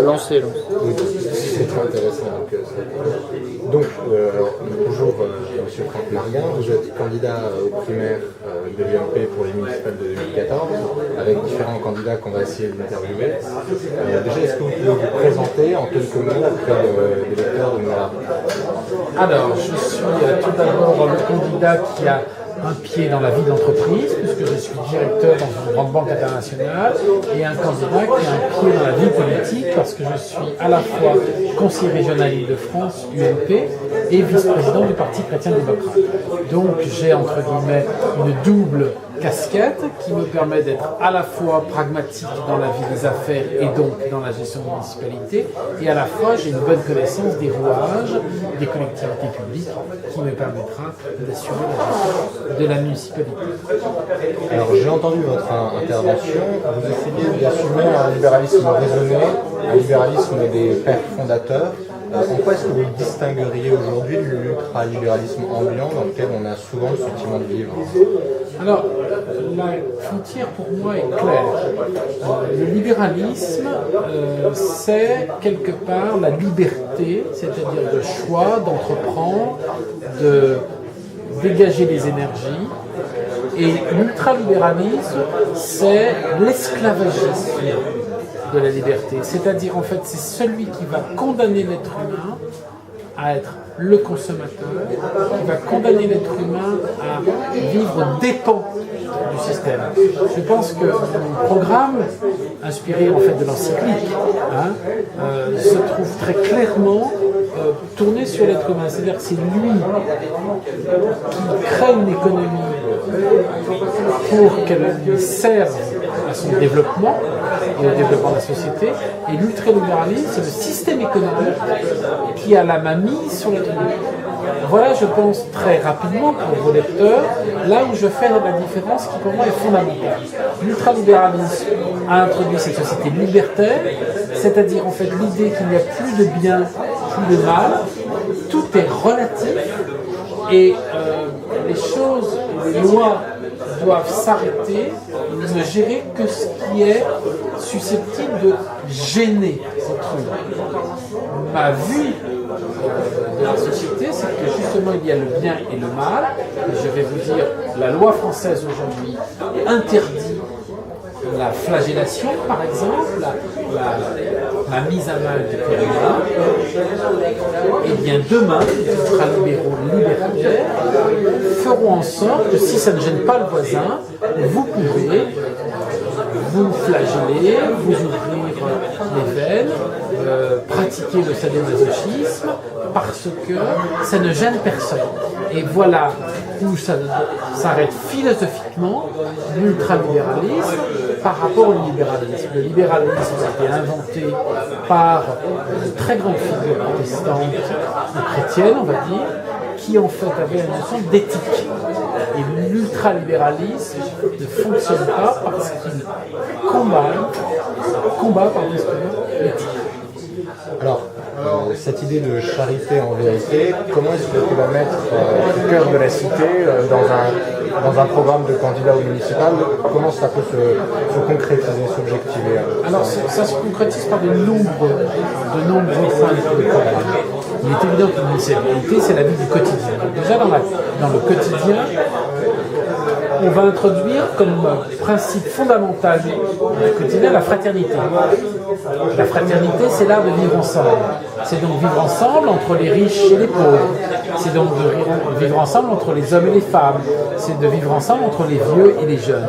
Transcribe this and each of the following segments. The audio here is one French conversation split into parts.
Lancez. C'est très intéressant. Bonjour Monsieur Franck Marguin, vous êtes candidat aux primaires de l'UMP pour les municipales de 2014, avec différents candidats qu'on va essayer d'interviewer. Déjà, est-ce que vous pouvez vous présenter en quelques mots auprès des lecteurs de Noir? Alors, je suis tout d'abord le candidat qui a un pied dans la vie d'entreprise, puisque je suis directeur dans une grande banque internationale, et un candidat qui a un pied dans la vie politique, parce que je suis à la fois conseiller régional Île-de-France, UMP, et vice-président du Parti chrétien-démocrate. Donc j'ai entre guillemets une double casquette qui me permet d'être à la fois pragmatique dans la vie des affaires et donc dans la gestion de municipalité, et à la fois j'ai une bonne connaissance des rouages des collectivités publiques qui me permettra d'assurer la gestion de la municipalité. Alors j'ai entendu votre intervention, vous essayez d'assumer un libéralisme raisonné, un libéralisme des pères fondateurs. En quoi est-ce que vous distingueriez aujourd'hui de l'ultralibéralisme ambiant dans lequel on a souvent le sentiment de vivre? Alors, la frontière pour moi est claire. Le libéralisme, c'est quelque part la liberté, c'est-à-dire le choix d'entreprendre, de dégager les énergies. Et l'ultralibéralisme, c'est l'esclavagisme de la liberté. C'est-à-dire, en fait, c'est celui qui va condamner l'être humain à être le consommateur, qui va condamner l'être humain à vivre dépend du système. Je pense que mon programme, inspiré en fait de l'encyclique, se trouve très clairement tourné sur l'être humain. C'est-à-dire que c'est lui qui crée une économie pour qu'elle lui serve à son développement et au développement de la société. Et l'ultralibéralisme, c'est le système économique qui a la main mise sur l'être humain. Voilà, je pense, très rapidement pour vos lecteurs, là où je fais la différence qui pour moi est fondamentale. L'ultralibéralisme a introduit cette société libertaire, c'est-à-dire en fait l'idée qu'il n'y a plus de bien, plus de mal, tout est relatif et les choses, les lois doivent s'arrêter, ne gérer que ce qui est susceptible de gêner autrui. Ma vue de la société, c'est que justement il y a le bien et le mal. Et je vais vous dire, la loi française aujourd'hui interdit la flagellation, par exemple, la mise à mal du périmètre. Et bien demain, les ultralibéraux libertaires feront en sorte que si ça ne gêne pas le voisin, vous pouvez vous flageller, vous ouvrir les veines, pratiquer le sadomasochisme, parce que ça ne gêne personne. Et voilà où ça s'arrête philosophiquement l'ultralibéralisme par rapport au libéralisme. Le libéralisme a été inventé par une très grande figure protestante ou chrétienne, on va dire, qui en fait avait la notion d'éthique. Et l'ultralibéralisme ne fonctionne pas parce qu'il combat l'éthique. Alors, cette idée de charité en vérité, comment est-ce que tu vas mettre au cœur de la cité dans un programme de candidat au municipal? Comment ça peut se concrétiser, s'objectiver? Alors ça se concrétise par de nombreux points de programme. Il est évident qu'une municipalité, c'est la vie du quotidien. Donc déjà dans le quotidien, on va introduire comme principe fondamental du quotidien la fraternité. La fraternité, c'est l'art de vivre ensemble. C'est donc vivre ensemble entre les riches et les pauvres. C'est donc de vivre ensemble entre les hommes et les femmes. C'est de vivre ensemble entre les vieux et les jeunes.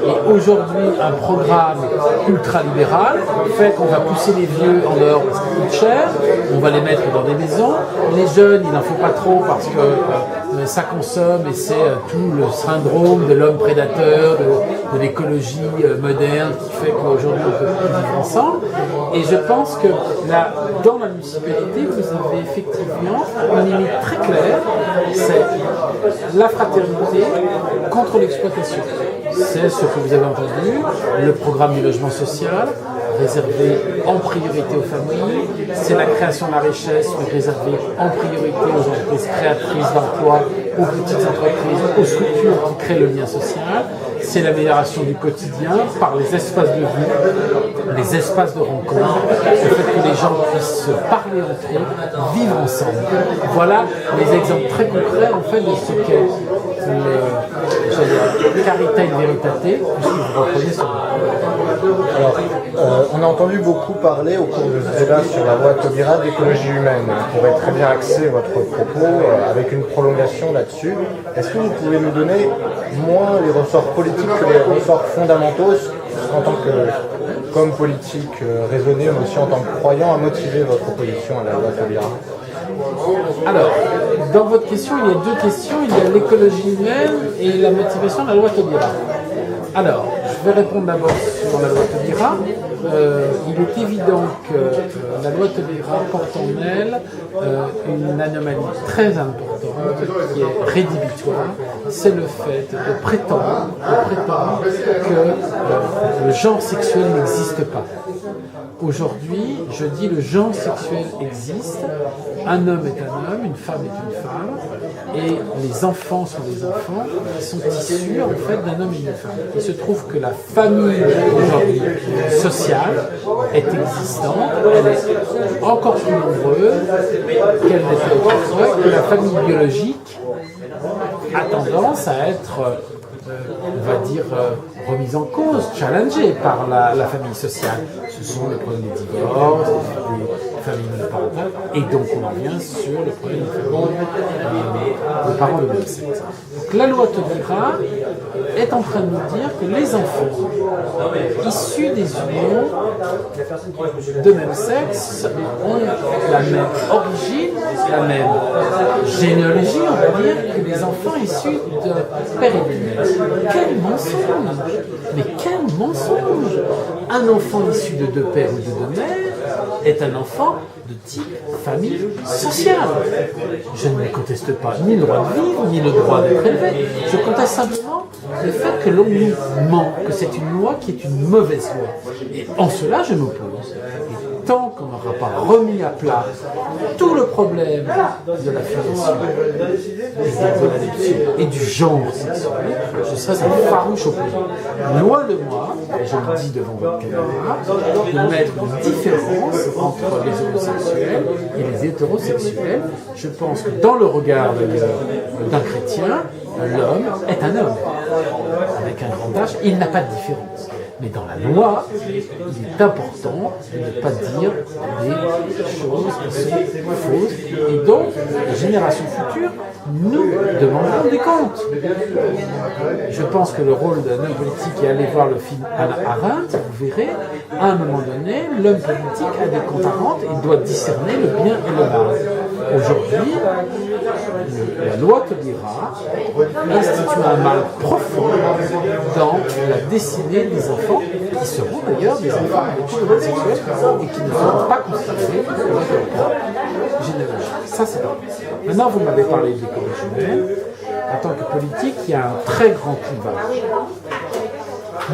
Et aujourd'hui, un programme ultralibéral fait qu'on va pousser les vieux en dehors parce qu'ils coûtent cher. On va les mettre dans des maisons. Les jeunes, il n'en faut pas trop parce que ça consomme et c'est tout le syndrome de l'homme prédateur, de l'écologie moderne qui fait qu'aujourd'hui on peut plus vivre ensemble. Et je pense que là, dans la municipalité, vous avez effectivement une limite très claire, c'est la fraternité contre l'exploitation. C'est ce que vous avez entendu, le programme du logement social, réservé en priorité aux familles, c'est la création de la richesse, réservée en priorité aux entreprises créatrices d'emplois, aux petites entreprises, aux structures qui créent le lien social, c'est l'amélioration du quotidien par les espaces de vie, les espaces de rencontre, le fait que les gens puissent se parler entre eux, vivre ensemble. Voilà les exemples très concrets en fait de ce qu'est le Carita in Veritate, puisque vous reprenez ce mot. Alors, on a entendu beaucoup parler au cours de ce débat sur la loi Taubira d'écologie humaine. Vous pourrez très bien axer votre propos avec une prolongation là-dessus. Est-ce que vous pouvez nous donner moins les ressorts politiques que les ressorts fondamentaux, en tant qu'homme politique raisonné, mais aussi en tant que croyant, à motiver votre opposition à la loi Taubira? Alors, dans votre question, il y a deux questions. Il y a l'écologie humaine et la motivation de la loi Taubira. Alors, je vais répondre d'abord sur la loi Taubira. Il est évident que la loi Taubira porte en elle une anomalie très importante qui est rédhibitoire, c'est le fait de prétendre que le genre sexuel n'existe pas. Aujourd'hui, je dis le genre sexuel existe, un homme est un homme, une femme est une femme, et les enfants sont des enfants qui sont issus en fait d'un homme et d'une femme. Il se trouve que la famille aujourd'hui sociale est existante, elle est encore plus nombreuse qu'elle n'était autrefois, que la famille biologique a tendance à être on va dire, remise en cause, challengée par la famille sociale. Ce sont les problèmes des divorces, des familles monoparentales, et donc on en vient sur le problème des familles de parents de même sexe. Donc la loi Taubira est en train de nous dire que les enfants issus des unions de même sexe ont la même origine, la même généalogie, on va dire, que les enfants issus de père et de mère. Quel mensonge! Mais quel mensonge! Un enfant issu de deux pères ou de deux mères est un enfant de type famille sociale. Je ne conteste pas ni le droit de vivre, ni le droit d'être élevé. Je conteste simplement le fait que l'on nous ment, que c'est une loi qui est une mauvaise loi. Et en cela, je m'oppose. Et tant qu'on n'aura pas remis à plat tout le problème de la filiation, de l'adoption et du genre sexuel, je serais un farouche opposant. Loin de moi, et je le dis devant votre caméra, de mettre une différence entre les homosexuels et les hétérosexuels. Je pense que dans le regard d'un chrétien, l'homme est un homme. Avec un grand H, il n'a pas de différence. Mais dans la loi, il est important de ne pas dire des choses qui sont fausses. Et donc, les générations futures nous demanderont des comptes. Je pense que le rôle d'un homme politique est aller voir le film Hannah Arendt, vous verrez, à un moment donné, l'homme politique a des comptes à rendre et doit discerner le bien et le mal. Aujourd'hui, la loi Taubira institue un mal profond dans la destinée des enfants, qui seront d'ailleurs des enfants avec une vie sexuelle et qui ne seront pas considérés comme des généalogiques. Ça, c'est vrai. Maintenant, vous m'avez parlé de l'écologie humaine. En tant que politique, il y a un très grand clivage.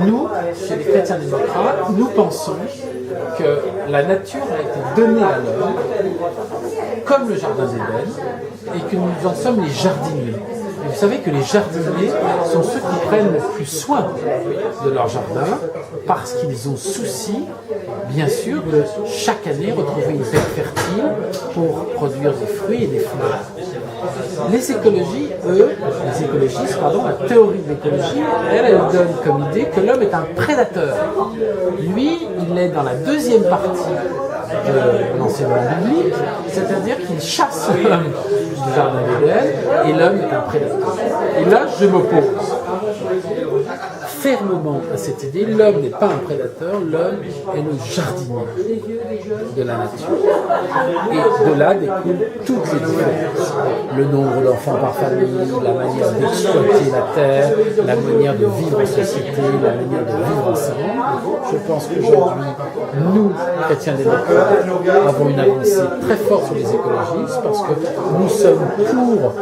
Nous, chez les chrétiens démocrates, nous pensons que la nature a été donnée à l'homme comme le jardin d'Éden et que nous en sommes les jardiniers. Et vous savez que les jardiniers sont ceux qui prennent le plus soin de leur jardin parce qu'ils ont souci, bien sûr, de chaque année retrouver une terre fertile pour produire des fruits et des fleurs. Les écologistes, la théorie de l'écologie, elle donne comme idée que l'homme est un prédateur. Lui, il est dans la deuxième partie de l'enseignement biblique, c'est-à-dire qu'il chasse l'homme du jardin d'Éden et l'homme est un prédateur. Et là, je m'oppose fermement à cette idée. L'homme n'est pas un prédateur, l'homme est le jardinier de la nature. Et de là découlent toutes les différences. Le nombre d'enfants par famille, la manière d'exploiter la terre, la manière de vivre en société, la manière de vivre ensemble. Je pense qu'aujourd'hui, nous, chrétiens démocrates, avons une avancée très forte sur les écologistes parce que nous sommes pour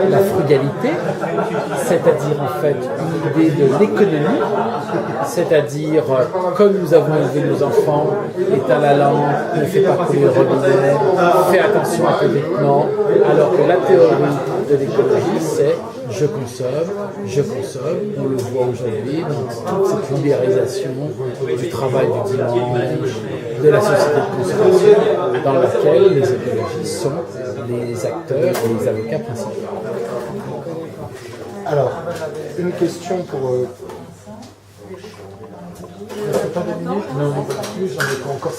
la frugalité, c'est-à-dire en fait une idée de l'équilibre l'économie, c'est-à-dire comme nous avons élevé nos enfants, éteins la lampe, ne fais pas couler le robinet, fais attention à tes vêtements, alors que la théorie de l'écologie, c'est je consomme, on le voit aujourd'hui dans toute cette libéralisation du travail du dimanche, de la société de consommation, dans laquelle les écologistes sont les acteurs et les avocats principaux. Alors, une question pour... Pas de minutes ? Non, plus, j'en ai pas encore.